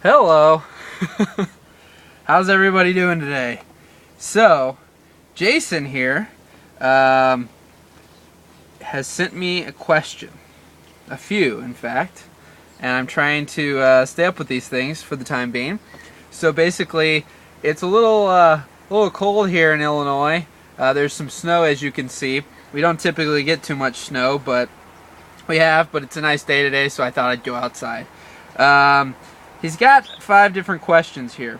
Hello. How's everybody doing today? So, Jason here has sent me a question. A few, in fact. And I'm trying to stay up with these things for the time being. So basically, it's a little cold here in Illinois. There's some snow, as you can see. We don't typically get too much snow, but we have. But it's a nice day today, so I thought I'd go outside. He's got 5 different questions here.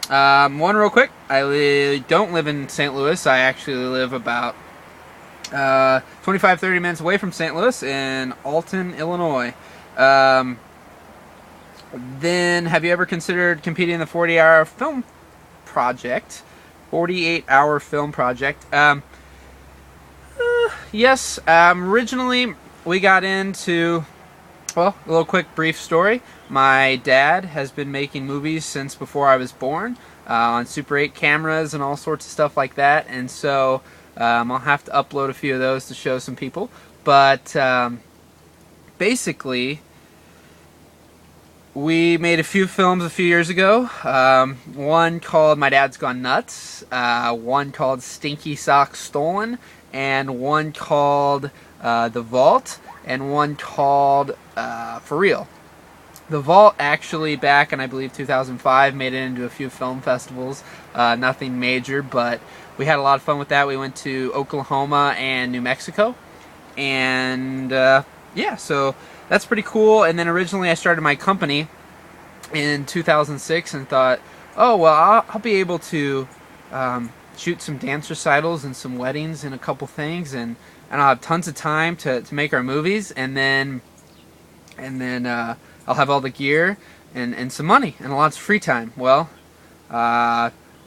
One real quick. I don't live in St. Louis. I actually live about 25-30 minutes away from St. Louis in Alton, Illinois. Then, have you ever considered competing in the 48-hour film project? 48-hour film project. Yes. Originally, we got into, well, a little quick brief story. My dad has been making movies since before I was born, on Super 8 cameras and all sorts of stuff like that, and so I'll have to upload a few of those to show some people. But basically, we made a few films a few years ago. One called My Dad's Gone Nuts, one called Stinky Socks Stolen, and one called The Vault, and one called For Real. The Vault actually, back in I believe 2005, made it into a few film festivals. Nothing major, but we had a lot of fun with that. We went to Oklahoma and New Mexico, and yeah, so that's pretty cool. And then originally I started my company in 2006 and thought, oh well, I'll be able to shoot some dance recitals and some weddings and a couple things, and I'll have tons of time to make our movies, and then I'll have all the gear and some money and lots of free time. Well,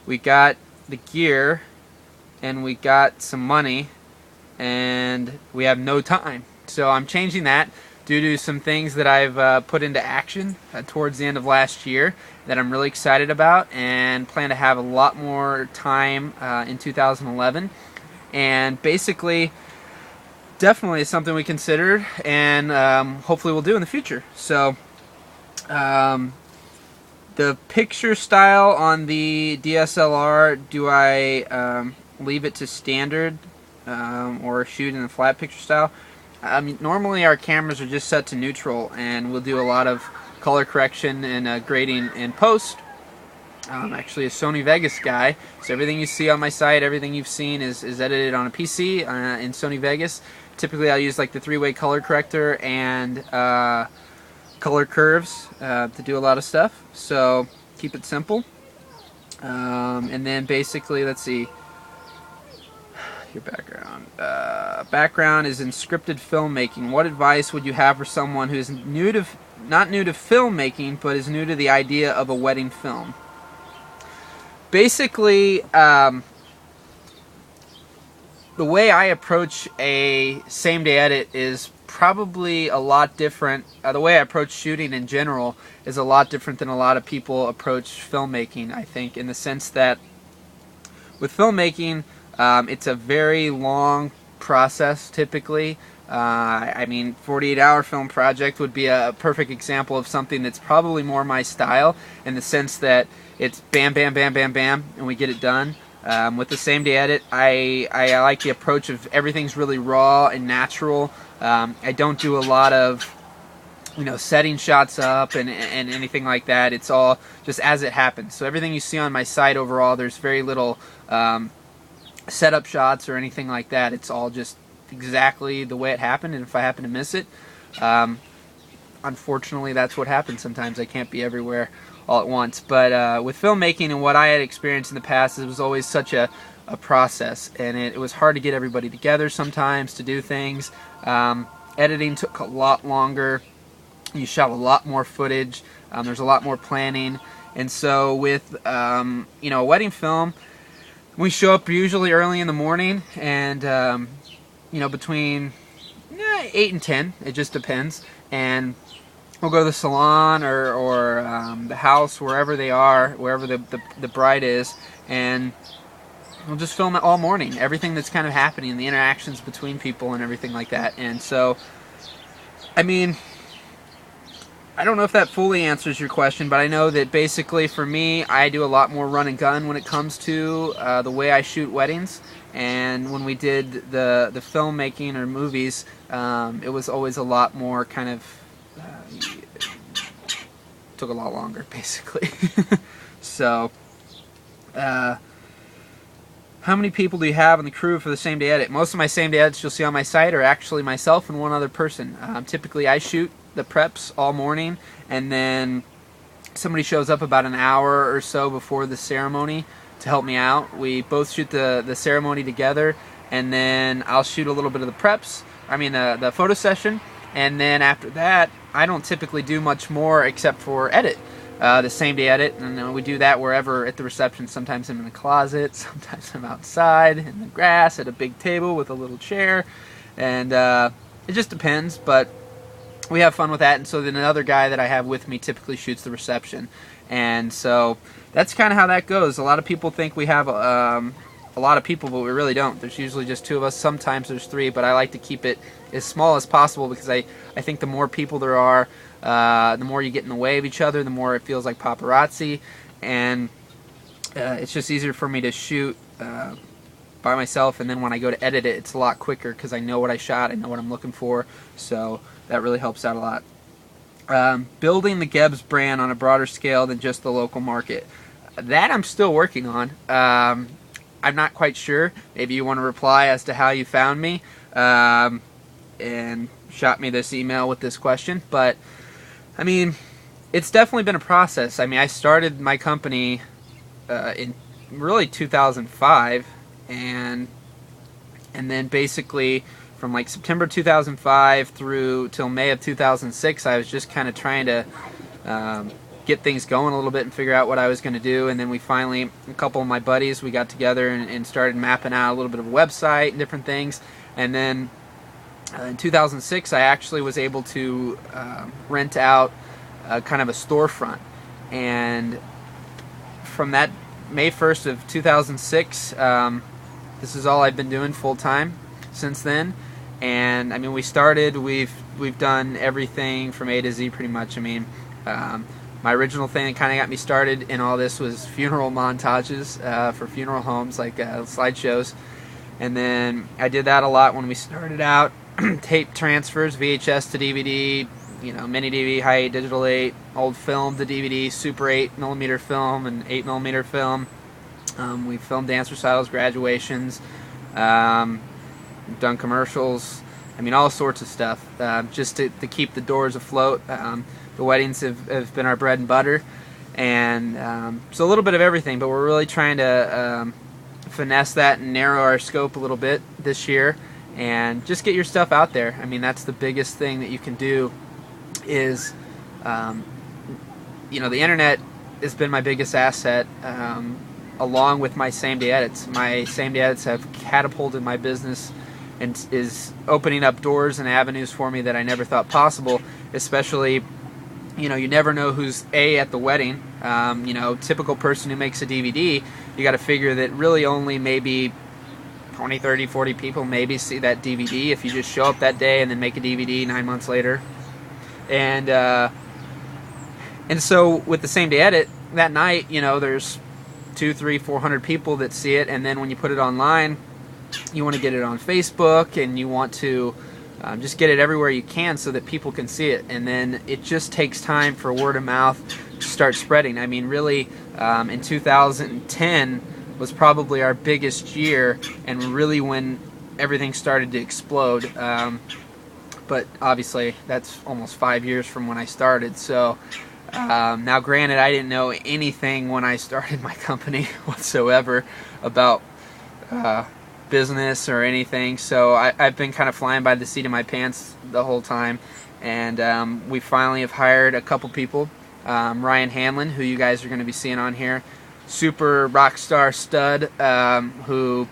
we got the gear and we got some money and we have no time. So I'm changing that due to some things that I've put into action towards the end of last year that I'm really excited about and plan to have a lot more time in 2011. And basically, definitely is something we considered and hopefully we'll do in the future. So the picture style on the DSLR, do I leave it to standard or shoot in a flat picture style? I mean, normally our cameras are just set to neutral, and we'll do a lot of color correction and grading in post. I'm actually a Sony Vegas guy, so everything you see on my site, everything you've seen is edited on a PC in Sony Vegas. Typically I'll use like the 3-way color corrector and color curves to do a lot of stuff, so keep it simple. And then basically, let's see, your background. Background is in scripted filmmaking. What advice would you have for someone who's not new to filmmaking, but is new to the idea of a wedding film? Basically, the way I approach a same-day edit is probably a lot different. The way I approach shooting in general is a lot different than a lot of people approach filmmaking, I think, in the sense that with filmmaking, it's a very long process typically. I mean, 48-hour film project would be a perfect example of something that's probably more my style, in the sense that it's bam, bam, bam, bam, bam, and we get it done. With the same-day edit, I like the approach of everything's really raw and natural. I don't do a lot of, setting shots up and anything like that. It's all just as it happens. So everything you see on my site overall, there's very little setup shots or anything like that. It's all just exactly the way it happened, and if I happen to miss it, unfortunately that's what happens sometimes. I can't be everywhere all at once. But with filmmaking and what I had experienced in the past, it was always such a process, and it was hard to get everybody together sometimes to do things. Editing took a lot longer. You shot a lot more footage. There's a lot more planning. And so with a wedding film, we show up usually early in the morning, and between 8 and 10, it just depends, and we'll go to the salon or the house, wherever they are, wherever the bride is, and we'll just film it all morning, everything that's kind of happening, the interactions between people and everything like that. And so, I mean, I don't know if that fully answers your question, but I know that basically for me, I do a lot more run and gun when it comes to the way I shoot weddings. And when we did the filmmaking or movies, it was always a lot more kind of took a lot longer, basically. So, how many people do you have in the crew for the same day edit? Most of my same day edits you'll see on my site are actually myself and one other person. Typically, I shoot the preps all morning, and then somebody shows up about an hour or so before the ceremony to help me out. We both shoot the ceremony together, and then I'll shoot a little bit of the preps, the photo session, and then after that I don't typically do much more except for edit, the same day edit, and we do that wherever at the reception. Sometimes I'm in the closet, sometimes I'm outside in the grass at a big table with a little chair, and it just depends, but we have fun with that. And so then another guy that I have with me typically shoots the reception, and so that's kind of how that goes. A lot of people think we have a lot of people, but we really don't. There's usually just 2 of us. Sometimes there's 3, but I like to keep it as small as possible because I think the more people there are, the more you get in the way of each other, the more it feels like paparazzi, and it's just easier for me to shoot by myself, and then when I go to edit it, it's a lot quicker because I know what I shot, I know what I'm looking for, so that really helps out a lot. Building the Gebbs brand on a broader scale than just the local market. That I'm still working on. I'm not quite sure. Maybe you want to reply as to how you found me and shot me this email with this question. But, I mean, it's definitely been a process. I mean, I started my company in really 2005, and then basically from like September 2005 through till May of 2006, I was just kind of trying to get things going a little bit and figure out what I was going to do. And then we finally, a couple of my buddies, we got together and started mapping out a little bit of a website and different things. And then in 2006, I actually was able to rent out kind of a storefront. And from that May 1st of 2006, this is all I've been doing full time since then. And I mean, we've done everything from A to Z pretty much. I mean, my original thing that kind of got me started in all this was funeral montages for funeral homes, like slideshows. And then I did that a lot when we started out. Tape transfers, VHS to DVD, mini DVD, high 8, digital 8, old film to DVD, super 8mm film and 8mm film. We filmed dance recitals, graduations, done commercials, all sorts of stuff, just to keep the doors afloat. The weddings have been our bread and butter, and so a little bit of everything, but we're really trying to finesse that and narrow our scope a little bit this year, and just get your stuff out there. I mean, that's the biggest thing that you can do is, the internet has been my biggest asset, along with my same-day edits. My same-day edits have catapulted my business and is opening up doors and avenues for me that I never thought possible, especially, you never know who's at the wedding. Typical person who makes a DVD, you got to figure that really only maybe 20, 30, 40 people maybe see that DVD if you just show up that day and then make a DVD 9 months later. And so with the same day edit, that night, there's 200, 300, 400 people that see it, and then when you put it online, you want to get it on Facebook, and you want to just get it everywhere you can so that people can see it. And then it just takes time for word of mouth to start spreading. I mean, really, in 2010 was probably our biggest year, and really when everything started to explode. But obviously, that's almost 5 years from when I started. So now, granted, I didn't know anything when I started my company whatsoever about business or anything, so I've been kind of flying by the seat of my pants the whole time. And we finally have hired a couple people. Ryan Hanlon, who you guys are going to be seeing on here, super rock star stud, who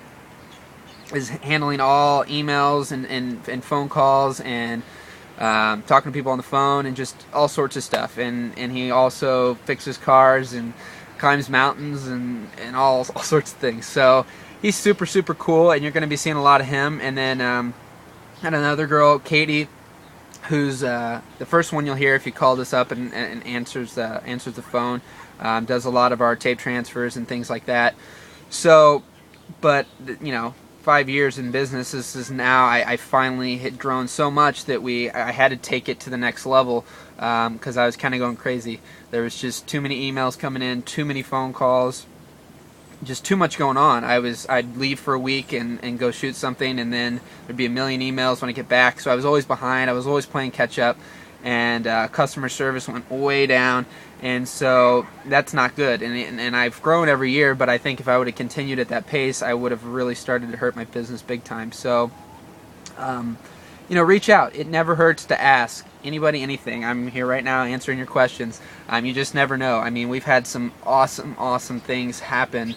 is handling all emails and phone calls and talking to people on the phone and just all sorts of stuff. And he also fixes cars and climbs mountains and all sorts of things. So he's super, super cool, and you're going to be seeing a lot of him. And then and another girl, Katie, who's the first one you'll hear if you call this up and answers the phone. Does a lot of our tape transfers and things like that. So, but 5 years in business, this is now I finally had grown so much that I had to take it to the next level, because I was kind of going crazy. There was just too many emails coming in, too many phone calls, just too much going on. I'd leave for a week and go shoot something, and then there'd be a million emails when I get back. So I was always behind. I was always playing catch up, and customer service went way down. And so that's not good. And I've grown every year, but I think if I would have continued at that pace, I would have really started to hurt my business big time. So, reach out. It never hurts to ask anybody anything. I'm here right now answering your questions. You just never know. I mean, we've had some awesome things happen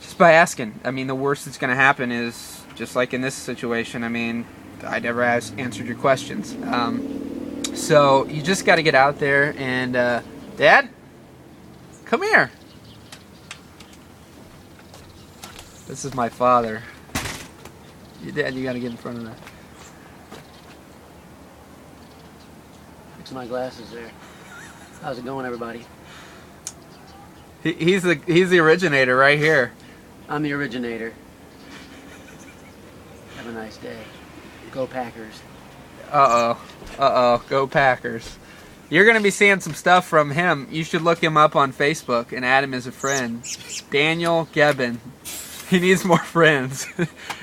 just by asking. I mean, the worst that's going to happen is, just like in this situation, I mean, I never answered your questions. So you just got to get out there and, Dad, come here. This is my father. Dad, you got to get in front of that. Fix my glasses there. How's it going, everybody? He's the originator right here. I'm the originator. Have a nice day. Go Packers. Go Packers. You're going to be seeing some stuff from him. You should look him up on Facebook and add him as a friend. Daniel Gebbs. He needs more friends.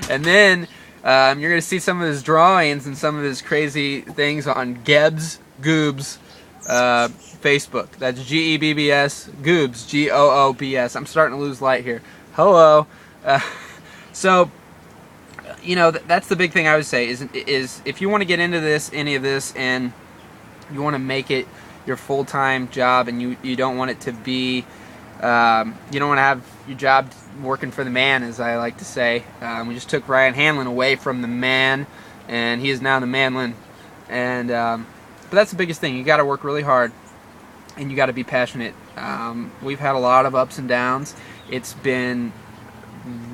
And then you're going to see some of his drawings and some of his crazy things on Gebbs Goobs Facebook. That's Gebbs Goobs, Goobs. I'm starting to lose light here. Hello. So that's the big thing I would say is if you want to get into any of this, and you want to make it your full-time job, and you don't want it to be, you don't want to have your job working for the man, as I like to say. We just took Ryan Hanlon away from the man, and he is now the manlin. And but that's the biggest thing. You got to work really hard, and you got to be passionate. We've had a lot of ups and downs. It's been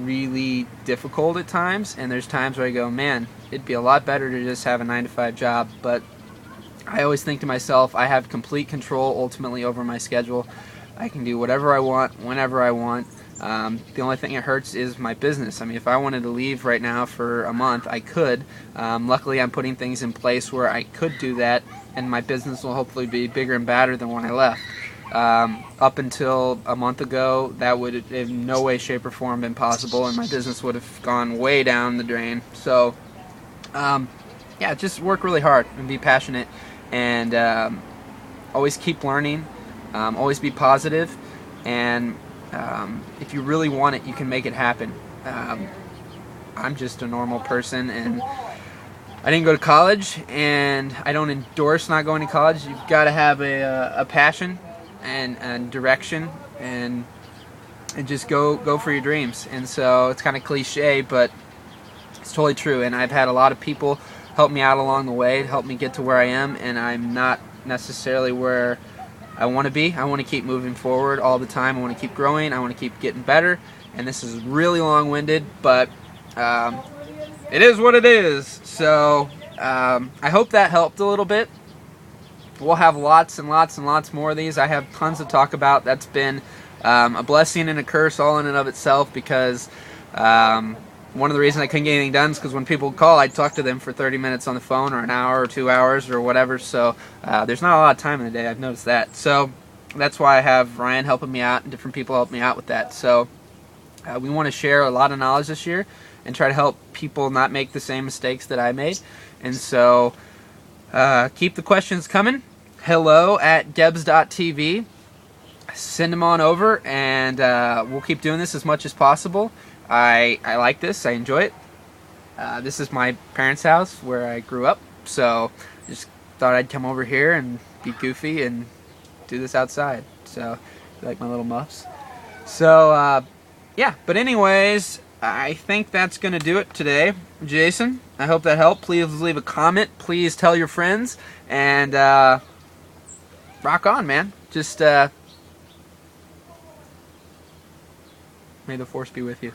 really difficult at times, and there's times where I go, man, it'd be a lot better to just have a 9-to-5 job. But I always think to myself, I have complete control ultimately over my schedule. I can do whatever I want, whenever I want. The only thing that hurts is my business. I mean, if I wanted to leave right now for a month, I could. Luckily, I'm putting things in place where I could do that, and my business will hopefully be bigger and badder than when I left. Up until a month ago, that would in no way, shape, or form been possible, and my business would have gone way down the drain. So, yeah, just work really hard and be passionate, and always keep learning. Always be positive, and if you really want it, you can make it happen. I'm just a normal person, and I didn't go to college, and I don't endorse not going to college. You've got to have a passion and direction, and just go for your dreams. And so it's kind of cliche, but it's totally true. And I've had a lot of people help me out along the way, help me get to where I am, and I'm not necessarily where I want to be. I want to keep moving forward all the time. I want to keep growing. I want to keep getting better. And this is really long-winded, but it is what it is. So I hope that helped a little bit. We'll have lots and lots and lots more of these. I have tons to talk about. That's been a blessing and a curse all in and of itself, because one of the reasons I couldn't get anything done is because when people call, I'd talk to them for 30 minutes on the phone, or an hour or 2 hours or whatever. So there's not a lot of time in the day. I've noticed that. So that's why I have Ryan helping me out and different people help me out with that. So we want to share a lot of knowledge this year and try to help people not make the same mistakes that I made. And so keep the questions coming. hello@gebbs.tv. Send them on over, and we'll keep doing this as much as possible. I like this. I enjoy it. This is my parents' house where I grew up, so just thought I'd come over here and be goofy and do this outside. So, like my little muffs. So, yeah. But anyways, I think that's going to do it today. Jason, I hope that helped. Please leave a comment. Please tell your friends. And rock on, man. Just may the force be with you.